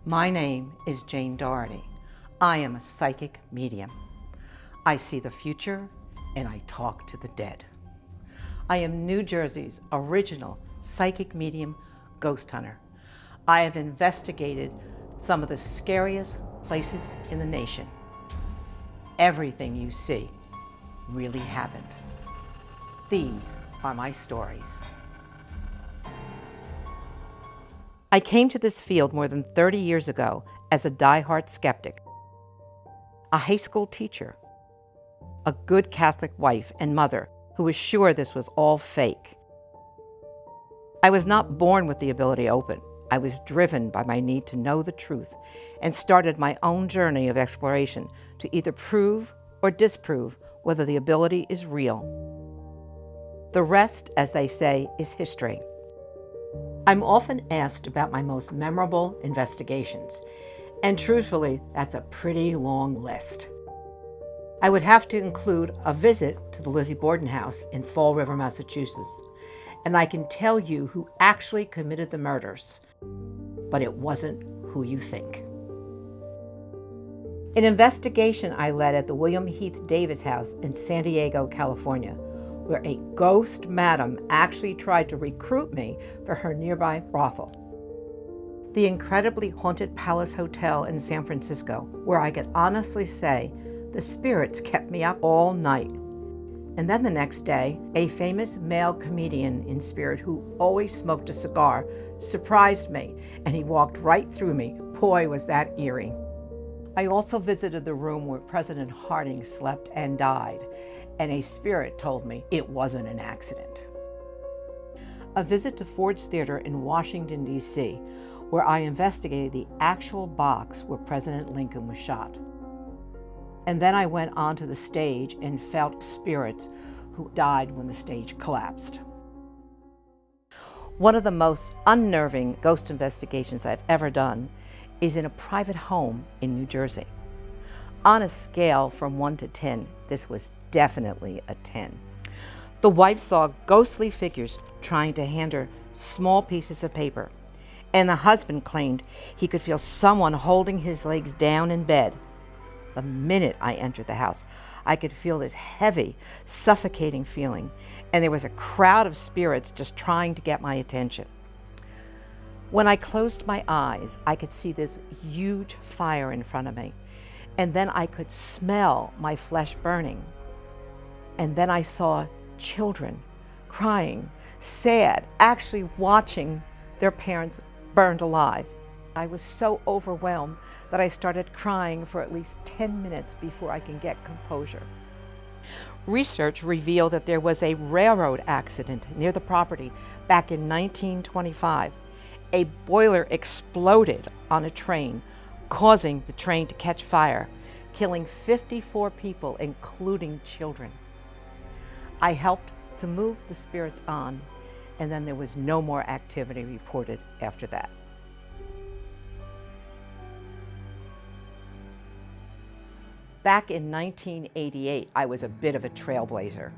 My name is Jane Doherty. I am a psychic medium. I see the future and I talk to the dead. I am New Jersey's original psychic medium ghost hunter. I have investigated some of the scariest places in the nation. Everything you see really happened. These are my stories. I came to this field more than 30 years ago as a die-hard skeptic, a high school teacher, a good Catholic wife and mother who was sure this was all fake. I was not born with the ability to open. I was driven by my need to know the truth and started my own journey of exploration to either prove or disprove whether the ability is real. The rest, as they say, is history. I'm often asked about my most memorable investigations, and truthfully, that's a pretty long list. I would have to include a visit to the Lizzie Borden house in Fall River, Massachusetts, and I can tell you who actually committed the murders, but it wasn't who you think. An investigation I led at the William Heath Davis house in San Diego, California, where a ghost madam actually tried to recruit me for her nearby brothel. The incredibly haunted Palace Hotel in San Francisco, where I could honestly say the spirits kept me up all night. And then the next day, a famous male comedian in spirit who always smoked a cigar surprised me, and he walked right through me. Boy, was that eerie. I also visited the room where President Harding slept and died, and a spirit told me it wasn't an accident. A visit to Ford's Theater in Washington, D.C., where I investigated the actual box where President Lincoln was shot. And then I went onto the stage and felt spirits who died when the stage collapsed. One of the most unnerving ghost investigations I've ever done is in a private home in New Jersey. On a scale from 1 to 10, this was definitely a 10. The wife saw ghostly figures trying to hand her small pieces of paper, and the husband claimed he could feel someone holding his legs down in bed. The minute I entered the house, I could feel this heavy, suffocating feeling, and there was a crowd of spirits just trying to get my attention. When I closed my eyes, I could see this huge fire in front of me, and then I could smell my flesh burning. And then I saw children crying, sad, actually watching their parents burned alive. I was so overwhelmed that I started crying for at least 10 minutes before I can get composure. Research revealed that there was a railroad accident near the property back in 1925. A boiler exploded on a train, causing the train to catch fire, killing 54 people, including children. I helped to move the spirits on, and then there was no more activity reported after that. Back in 1988, I was a bit of a trailblazer.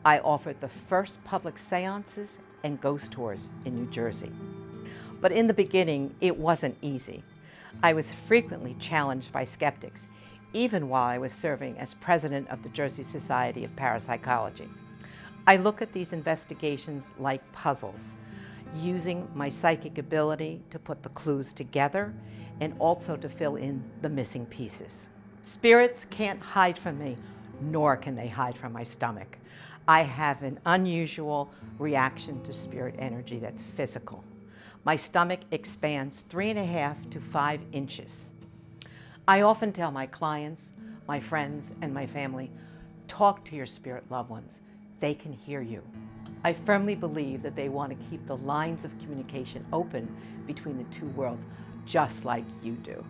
I offered the first public seances and ghost tours in New Jersey. But in the beginning, it wasn't easy. I was frequently challenged by skeptics, even while I was serving as president of the Jersey Society of Parapsychology. I look at these investigations like puzzles, using my psychic ability to put the clues together and also to fill in the missing pieces. Spirits can't hide from me, nor can they hide from my stomach. I have an unusual reaction to spirit energy that's physical. My stomach expands 3.5 to 5 inches. I often tell my clients, my friends, and my family, talk to your spirit loved ones. They can hear you. I firmly believe that they want to keep the lines of communication open between the two worlds, just like you do.